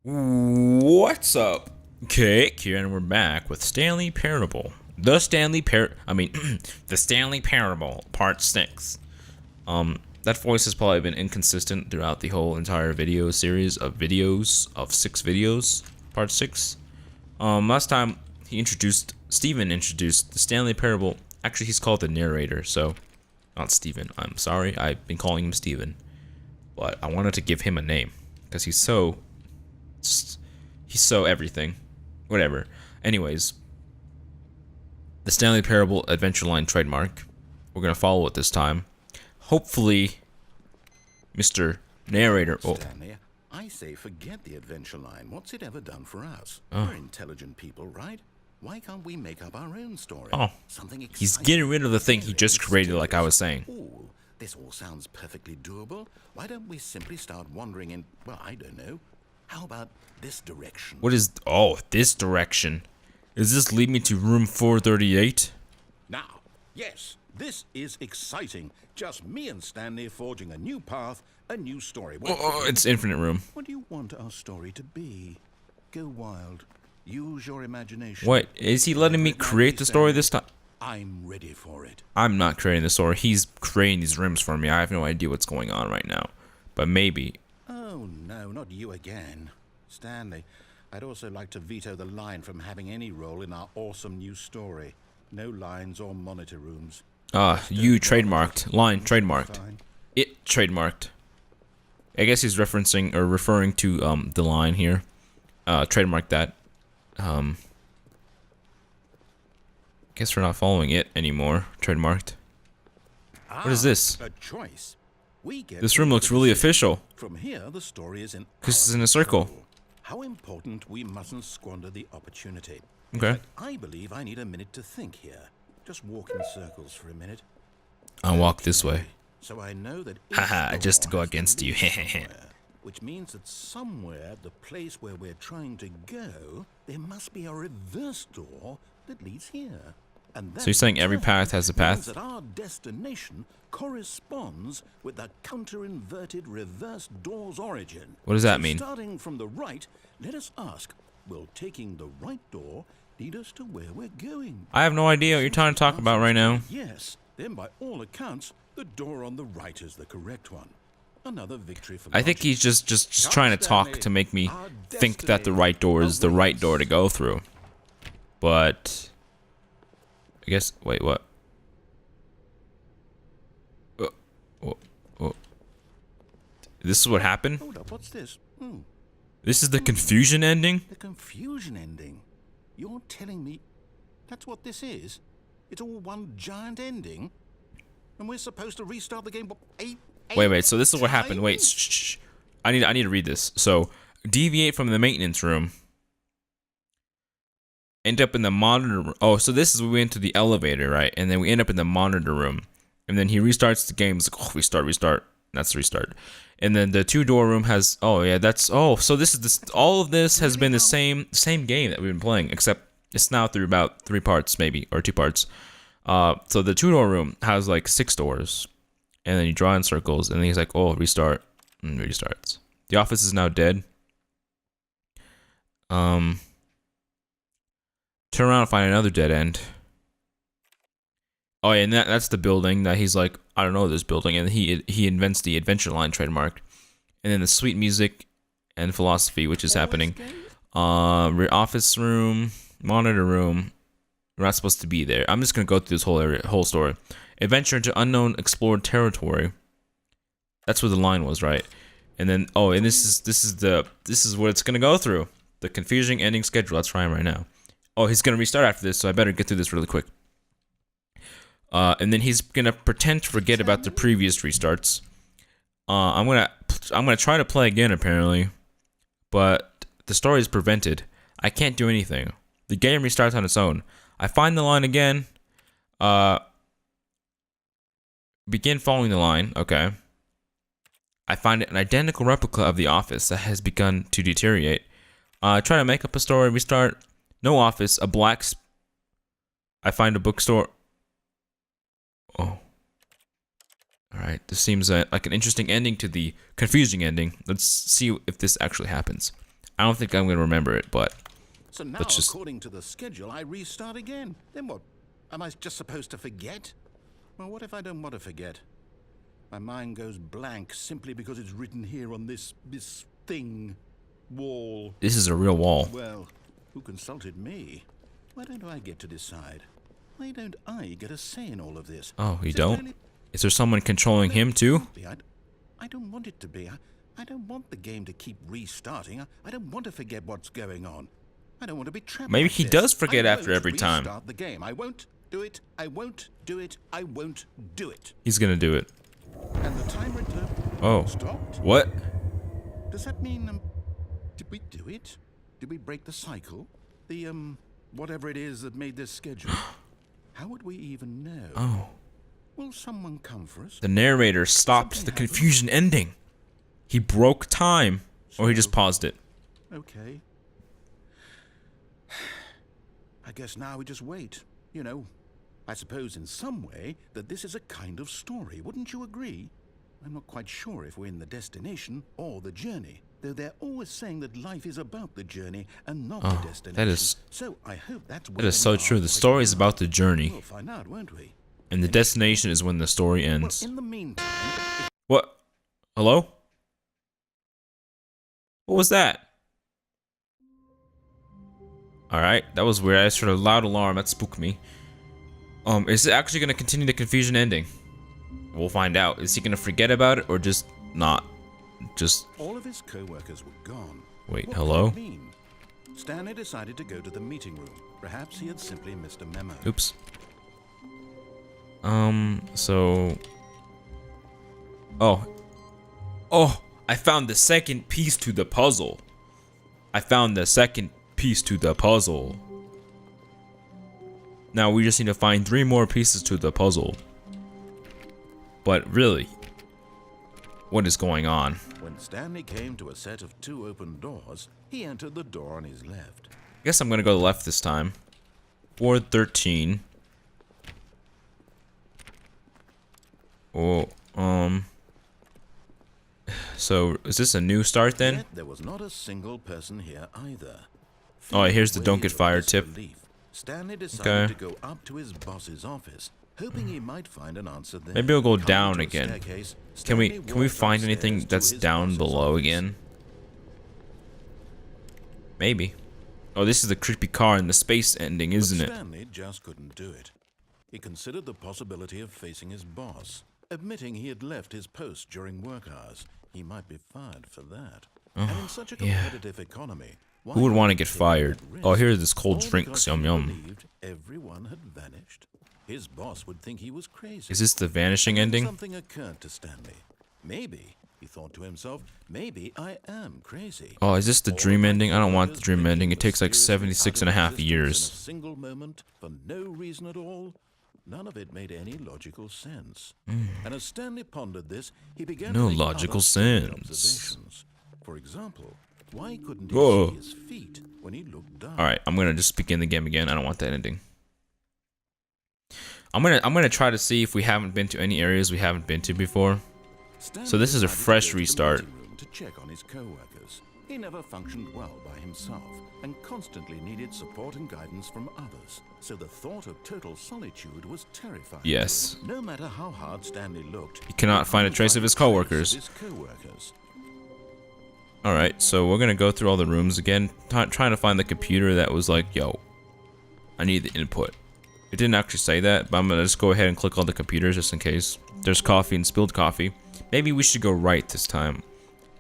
What's up? Okay, and we're back with Stanley Parable. The Stanley Parable, Part 6. That voice has probably been inconsistent throughout the whole entire video series of videos, of 6 videos, Part 6. Last time Steven introduced the Stanley Parable. Actually, he's called the narrator, so, not Steven. I'm sorry, I've been calling him Steven. But I wanted to give him a name, because he's so everything. Whatever. Anyways, the Stanley Parable Adventure Line trademark. We're gonna follow it this time. Hopefully, Mr. Narrator. Oh. Stanley, I say forget the adventure line. What's it ever done for us? We're intelligent people, right? Why can't we make up our own story? Oh. Something exciting. He's getting rid of the thing he just created, like I was saying. Ooh, this all sounds perfectly doable. Why don't we simply start wandering in, well, I don't know. How about this direction? What is... Oh, this direction. Does this lead me to room 438? Now, yes, this is exciting. Just me and Stanley forging a new path, a new story. Oh, it's infinite room. What do you want our story to be? Go wild. Use your imagination. What? Is he letting me create the story this time? I'm ready for it. I'm not creating the story. He's creating these rooms for me. I have no idea what's going on right now. But maybe. Oh, no, not you again. Stanley, I'd also like to veto the line from having any role in our awesome new story. No lines or monitor rooms. You trademarked. Line trademarked. It trademarked. I guess he's referencing or referring to the line here. Trademark that. Guess we're not following it anymore. Trademarked. What is this? A choice. We get This room looks really official. From here, the story is in Because it's in a circle. How important we mustn't squander the opportunity. Okay. I believe I need a minute to think here. Just walk in circles for a minute. I'll walk this way. So I know that Haha, just to go against you. which means that somewhere, the place where we're trying to go, there must be a reverse door that leads here. And So you're saying every path has a path? means that our destination corresponds with the counter-inverted reverse door's origin. What does that So mean? Starting from the right, let us ask, will taking the right door lead us to where we're going? I have no idea what you're trying to talk about right now. Yes, then by all accounts, the door on the right is the correct one. Another victory for I think logic. he's just trying to talk to make me think that the right door is the right door to go through. But I guess wait, what? Oh. This is what happened? Hold up, what's this? This is the confusion ending? The confusion ending. You're telling me that's what this is? It's all one giant ending? And we're supposed to restart the game, what, eight Wait, so this is what happened. Wait, times? shh. I need to read this. So, deviate from the maintenance room. End up in the monitor room. Oh, so this is we went to the elevator, right? And then we end up in the monitor room. And then he restarts the game. It's like, oh, restart. That's the restart. And then the 2-door room has, oh yeah, so this is all of this has been the same game that we've been playing, except it's now through about 3 parts maybe, or 2 parts. So the 2-door room has like 6 doors. And then you draw in circles, and then he's like, oh, restart, and restarts. The office is now dead. Turn around and find another dead end. Oh yeah, and that's the building that he's like, I don't know this building, and he invents the Adventure Line trademark. And then the sweet music and philosophy, which is happening. Office room, monitor room. We're not supposed to be there. I'm just gonna go through this whole story. Adventure into unknown explored territory. That's where the line was, right? And then and this is what it's gonna go through. The confusing ending schedule. That's where I am right now. Oh, he's gonna restart after this, so I better get through this really quick. And then he's gonna pretend to forget about the previous restarts. I'm gonna try to play again apparently, but the story is prevented. I can't do anything. The game restarts on its own. I find the line again. Begin following the line. Okay. I find an identical replica of the office that has begun to deteriorate. Try to make up a story. Restart. No office. A black. I find a bookstore. Oh. Alright. This seems like an interesting ending to the confusing ending. Let's see if this actually happens. I don't think I'm gonna remember it, but So now, let's just... according to the schedule, I restart again. Then what? Am I just supposed to forget? Well, what if I don't want to forget? My mind goes blank simply because it's written here on this thing, wall. This is a real wall. Well, who consulted me? Why don't I get to decide? Why don't I get a say in all of this? Oh, you Is it don't? really- Is there someone controlling him too? I don't want it to be. I don't want the game to keep restarting. I don't want to forget what's going on. I don't want to be trapped. Maybe like he this. does forget I after won't every time. Restart the game. I won't do it. I won't do it. I won't do it. He's gonna do it. And the timer Oh. stopped. What? Does that mean did we do it? Did we break the cycle? The whatever it is that made this schedule? How would we even know? Oh. Will someone come for us? The narrator stopped the confusion ending. He broke time. Or he just paused it. Okay. I guess now we just wait. You know, I suppose in some way that this is a kind of story. Wouldn't you agree? I'm not quite sure if we're in the destination or the journey, though they're always saying that life is about the journey and not the destination. That is... So I hope that's That is so true. The story is about the journey. We'll find out, won't we? And the destination is when the story ends. Well, in the meantime, What? Hello? What was that? Alright, that was weird. I just heard a loud alarm. That spooked me. Is it actually gonna continue the confusion ending? We'll find out. Is he gonna forget about it or just not? Just... all of his co-workers were gone. Wait, What hello? could it mean? Stanley decided to go to the meeting room. Perhaps he had simply missed a memo. Oops. So... Oh. Oh! I found the second piece to the puzzle. I found the second piece to the puzzle. Now we just need to find 3 more pieces to the puzzle. But really, what is going on? When Stanley came to a set of 2 open doors, he entered the door on his left. I guess I'm gonna go left this time. 413. Oh, so is this a new start then? Yet there was not a single person here either. Oh, here's the Filled don't get with fired tip. disbelief, Stanley decided Okay. to go up to his boss's office, hoping he might find an answer there. Maybe we'll go Coming down to a again. staircase, Can we Stanley find walked anything upstairs to that's his down boss's below office. again? Maybe. Oh, this is the creepy car in the space ending, isn't But it? Stanley just couldn't do it. He considered the possibility of facing his boss, admitting he had left his post during work hours. He might be fired for that. And in such a yeah. competitive economy, why Who would want to not get take fired? that Oh, risk? here's this cold All drinks. because Yum he yum. believed everyone had vanished. His boss would think he was crazy. Is this the vanishing Then ending? Something occurred to Stanley. Maybe, he thought to himself, maybe I am crazy. Oh, is this the All dream my ending? I don't want the coworkers dream blinking ending. It takes like mysteriously 76 out and a of half existence years. In a single moment, for no reason at all. None of it made any logical sense. And as Stanley pondered this, he began No to make logical other Stanley sense. observations. For example, why couldn't he Whoa. see his feet when he looked down? Alright, I'm gonna just begin the game again. I don't want that ending. I'm gonna try to see if we haven't been to any areas we haven't been to before. Stanley So this is a decided to fresh go to the restart. meeting room to check on his co-workers. He never functioned well by himself and constantly needed support and guidance from others. So the thought of total solitude was terrifying. Yes. No matter how hard Stanley looked, He cannot find a trace of his coworkers. co-workers. Alright, so we're gonna go through all the rooms again, trying to find the computer that was like, yo, I need the input. It didn't actually say that, but I'm gonna just go ahead and click on the computers just in case. There's coffee and spilled coffee. Maybe we should go right this time.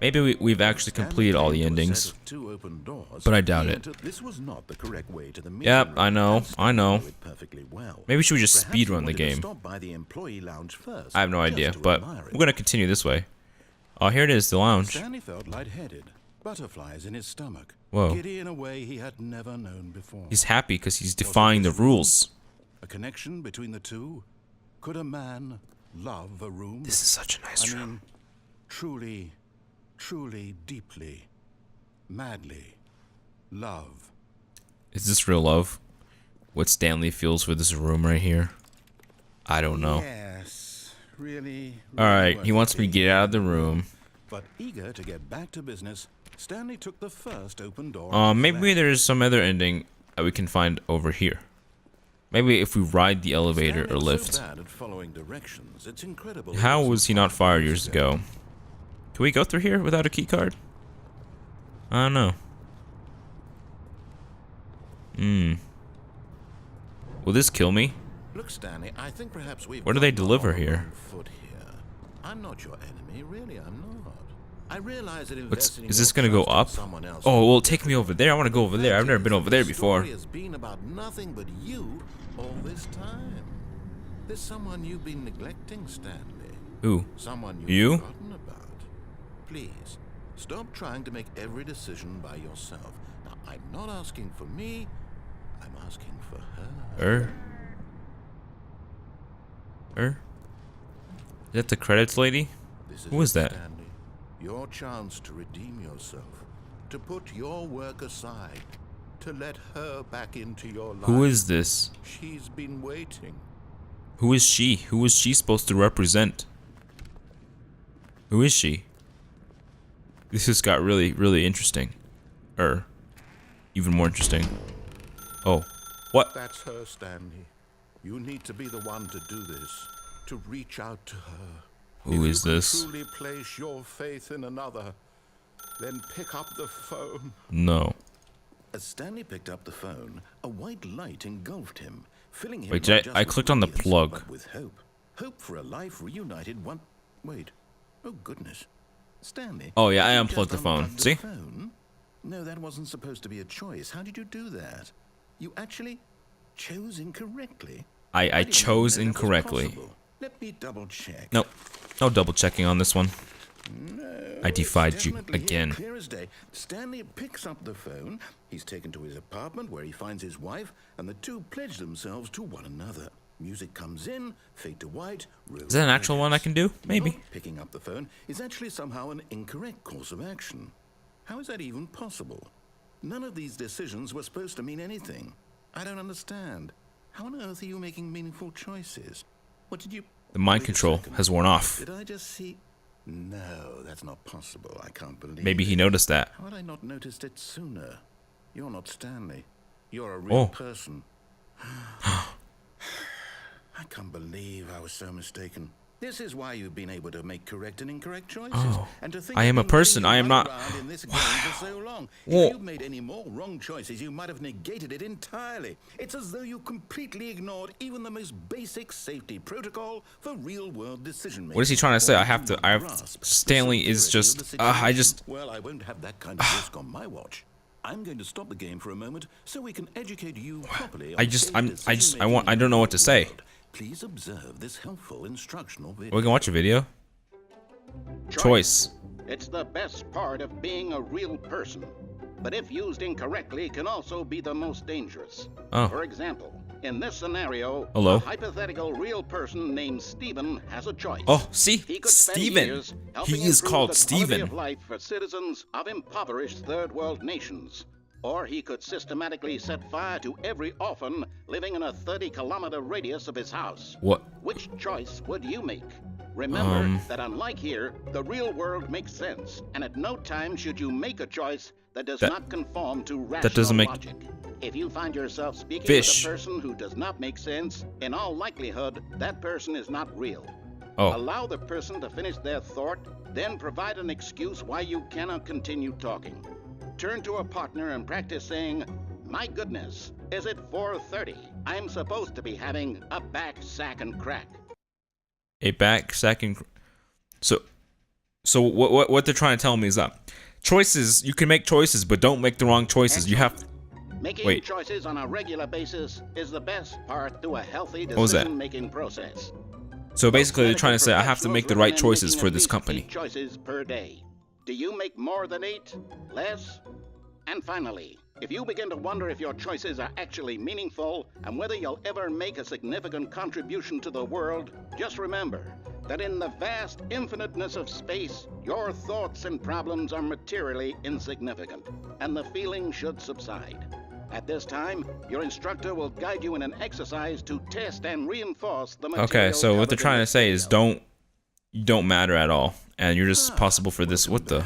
Maybe we've actually completed all the endings, but I doubt it. This was not the correct way to the meeting Yep, room. I know, And I know. Stanley knew it perfectly well. Maybe should we just Perhaps he speedrun the wanted to game? stop by the employee lounge first, I have no just idea, to but admire it. we're gonna continue this way. Oh, here it is, the lounge. Stanley felt lightheaded, butterflies in his stomach. Whoa. Giddy in a way he had never known before. He's happy because he's defying the rules. A connection between the two? Could a man love a room? This is such a nice I room. mean, truly, truly, deeply, madly, love. Is this real love? What Stanley feels for this room right here? I don't know. Yes, really. Alright, he wants me to get out of the room. But eager to get back to business, Stanley took the first open door. Maybe there's some other ending that we can find over here. Maybe if we ride the elevator or lift. So bad at following directions, it's incredible. How was he not fired years ago? Can we go through here without a key card? I don't know. Will this kill me? Look, Stanley, I think perhaps we've What do they gone deliver on the here? wrong foot here. I'm not your enemy, really, I'm not. I realize that investing Is this your gonna go trust in up? someone else Oh, well, take me over there. I want to go over there. I've never been over there before. The story has been about nothing but you all this time. There's someone you've been neglecting, Stanley. Who? Someone you've You? forgotten about. Please, stop trying to make every decision by yourself. Now, I'm not asking for me, I'm asking for her. Is that the credits lady? This Who is that? Stanley. Your chance to redeem yourself, to put your work aside, to let her back into your life. Who is this? She's been waiting. Who is she? Who is she supposed to represent? Who is she? This just got really, really interesting. Even more interesting. Oh. What? That's her, Stanley. You need to be the one to do this, to reach out to her. Who is this? If you truly place your faith in another, then pick up the phone. No. As Stanley picked up the phone, a white light engulfed him, filling him. Wait, not just I with clicked on the radiance, plug. but with hope. Hope for a life reunited one. Wait. Oh goodness. Stanley. Oh yeah, I you unplugged the just phone. unplugged See? the phone? No, that wasn't supposed to be a choice. How did you do that? You actually chose incorrectly. I didn't chose know that was incorrectly. possible. Let me double check. Nope. No double checking on this one. No, I defied it's you definitely here, again. Clear as day. Stanley picks up the phone. He's taken to his apartment where he finds his wife, and the two pledge themselves to one another. Music comes in, fade to white. Is that an actual one I can do? Maybe. Not picking up the phone is actually somehow an incorrect course of action. How is that even possible? None of these decisions were supposed to mean anything. I don't understand. How on earth are you making meaningful choices? What did you... The mind Wait a control second. has worn off. Did I just see... No, that's not possible. I can't believe Maybe he it. noticed that. How had I not noticed it sooner? You're not Stanley. You're a real person. I can't believe I was so mistaken. This is why you've been able to make correct and incorrect choices. Oh, And to think I I've am a been person. letting you I am run not- around in this game for so long. Whoa. If you'd made any more wrong choices, you might have negated it entirely. It's as though you completely ignored even the most basic safety protocol for real-world decision-making. What is he trying to say? Or you I have grasp the Stanley is severity of just the I situation. just Well, I won't have that kind of risk on my watch. I'm going to stop the game for a moment so we can educate you properly. I don't know what to say. Please observe this helpful instructional video. We can watch a video. Choice. It's the best part of being a real person. But if used incorrectly, can also be the most dangerous. Oh. For example, in this scenario, Hello. a hypothetical real person named Stephen has a choice. Oh, see? He could spend Steven. years helping He is improve called the Steven. quality of life for citizens of impoverished third world nations. Or he could systematically set fire to every orphan living in a 30-kilometer radius of his house. What? Which choice would you make? Remember that unlike here, the real world makes sense, and at no time should you make a choice that does not conform to rational doesn't make- logic. If you find yourself speaking Fish. with a person who does not make sense, in all likelihood, that person is not real. Oh. Allow the person to finish their thought, then provide an excuse why you cannot continue talking. Turn to a partner and practice saying, "My goodness, is it 4:30? I'm supposed to be having a back sack and crack." A back second. So what they're trying to tell me is that choices, you can make choices, but don't make the wrong choices. You have. Making Wait. choices on a regular basis is the best part to a healthy was that? decision-making process. So basically, they're trying to say I have to Professionals make the right recommend choices making for at this least company. 8 choices per day. Do you make more than 8? Less? And finally, if you begin to wonder if your choices are actually meaningful and whether you'll ever make a significant contribution to the world, just remember that in the vast infiniteness of space, your thoughts and problems are materially insignificant, and the feeling should subside. At this time, your instructor will guide you in an exercise to test and reinforce the material. Okay, so what they're covered trying in to this say is video. you don't matter at all, and you're just possible for this. What the?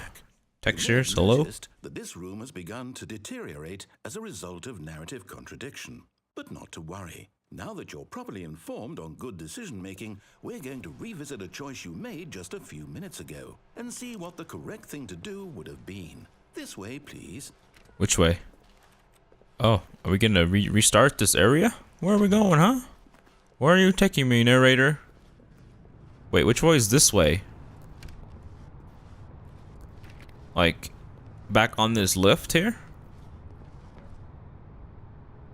Textures, You may have hello? noticed that this room has begun to deteriorate as a result of narrative contradiction. But not to worry. Now that you're properly informed on good decision-making, we're going to revisit a choice you made just a few minutes ago and see what the correct thing to do would have been. This way, please. Which way? Oh, are we gonna restart this area? Where are we going, huh? Where are you taking me, narrator? Wait, which way is this way? Like, back on this lift here?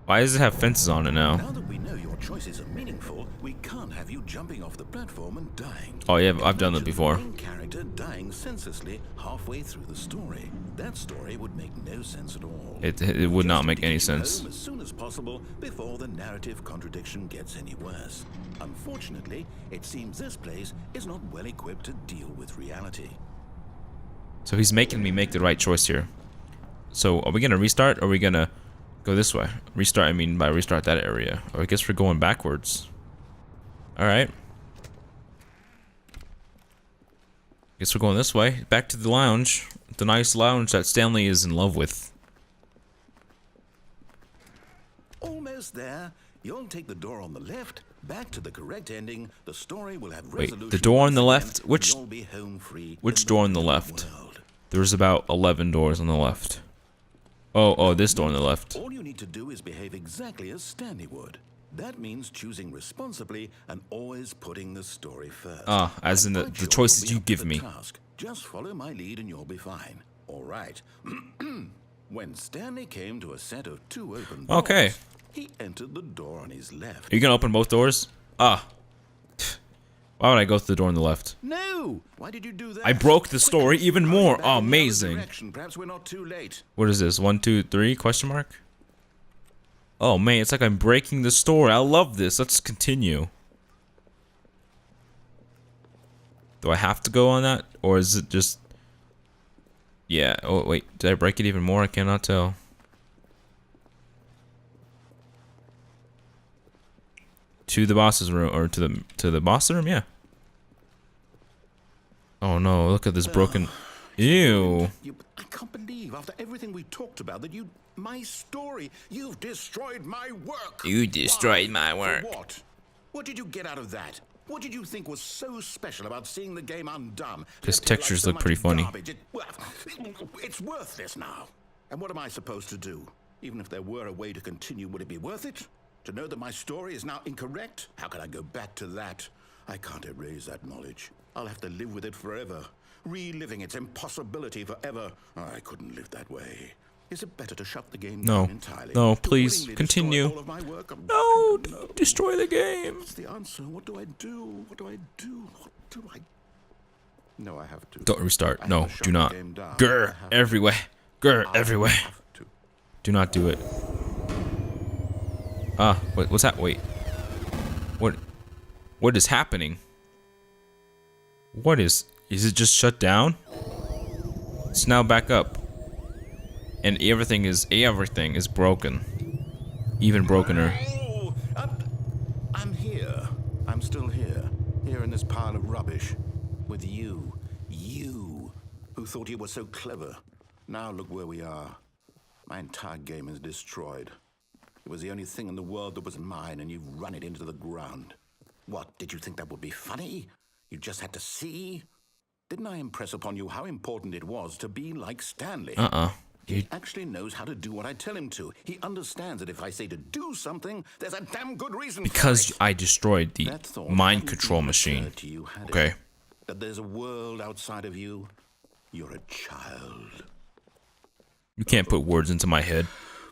Why does it have fences on it now? Now that we know your choices are meaningful, we can't have you jumping off the platform and dying. Oh yeah, I've done that before. The main character dying senselessly halfway through the story. That story would make no sense at all. It would not Just make need to any get you sense. home as soon as possible before the narrative contradiction gets any worse. Unfortunately, it seems this place is not well equipped to deal with reality. So he's making me make the right choice here. So are we gonna restart or are we gonna go this way? Restart, I mean by restart that area. Or I guess we're going backwards. Alright. Guess we're going this way. Back to the lounge. The nice lounge that Stanley is in love with. Almost there. You'll take the door on the left, back to the correct ending. The story will have Wait, resolution. the door on the once left? again, Which- you'll be home free which in door on the real left? world. There's about 11 doors on the left. Oh, this door on the left. All you need to do is behave exactly as Stanley would. That means choosing responsibly and always putting the story first. Ah, as in And the quite sure choices you'll you be up to give the me. task. Just follow my lead and you'll be fine. All right. When Stanley came to a set of 2 open doors, Okay. he entered the door on his left. Are you gonna open both doors? Ah. Why would I go through the door on the left? No! Why did you do that? I broke the story even more. Back Oh, in the other amazing. direction. Perhaps we're not too late. What is this? 1, 2, 3? Question mark? Oh man, it's like I'm breaking the story. I love this. Let's continue. Do I have to go on that? Or is it just... Yeah. Oh, wait. Did I break it even more? I cannot tell. To the boss's room. Or to the boss room? Yeah. Oh no, look at this broken... Ew. I can't believe, after everything we talked about, that you... My story. You've destroyed my work. You destroyed Why? my For work. what? What did you get out of that? What did you think was so special about seeing the game undone? His Left here textures so look much pretty funny. garbage? It's worthless now. And what am I supposed to do? Even if there were a way to continue, would it be worth it? To know that my story is now incorrect? How can I go back to that? I can't erase that knowledge. I'll have to live with it forever. Reliving its impossibility forever. I couldn't live that way. Is it better to shut the game No. down entirely? No, To please, willingly continue. destroy all of my work? No, No. destroy the game. What's the answer? What do I do? What do I do? What do I... No, I have to. Don't restart. I No, have to shut do the not. game down. I Grr, have to. everywhere. Grr, I everywhere. have to. Do not do it. Ah, what's that? Wait. What is happening? What is it just shut down? It's now back up. And everything is broken. Even brokener. Oh, I'm here. I'm still here. Here in this pile of rubbish. With you. You. Who thought you were so clever. Now look where we are. My entire game is destroyed. It was the only thing in the world that was mine, and you've run it into the ground. What, did you think that would be funny? You just had to see? Didn't I impress upon you how important it was to be like Stanley? He actually knows how to do what I tell him to. He understands that if I say to do something, there's a damn good reason Because for it. I destroyed the That thought mind hadn't control even machine. occurred to you, had it? Okay. That there's a world outside of you. You're a child. You can't put words into my head.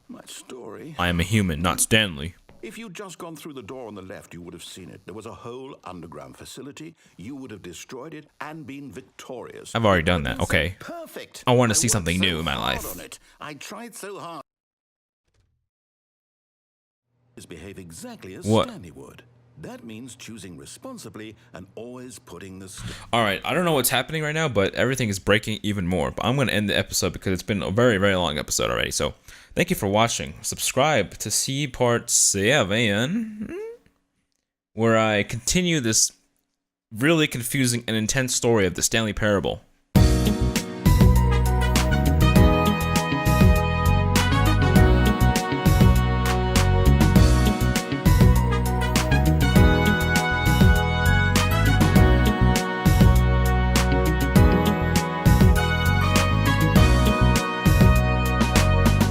My story. I am a human, not Stanley. If you'd just gone through the door on the left, you would have seen it. There was a whole underground facility. You would have destroyed it and been victorious. I've already done that. Okay. Perfect. I want to see worked something so new in my hard life. on it. I tried so hard. Behave exactly as What? Stanley would. That means choosing responsibly and always putting the... Alright, I don't know what's happening right now, but everything is breaking even more. But I'm going to end the episode because it's been a very, very long episode already. So, thank you for watching. Subscribe to see part 7, where I continue this really confusing and intense story of the Stanley Parable.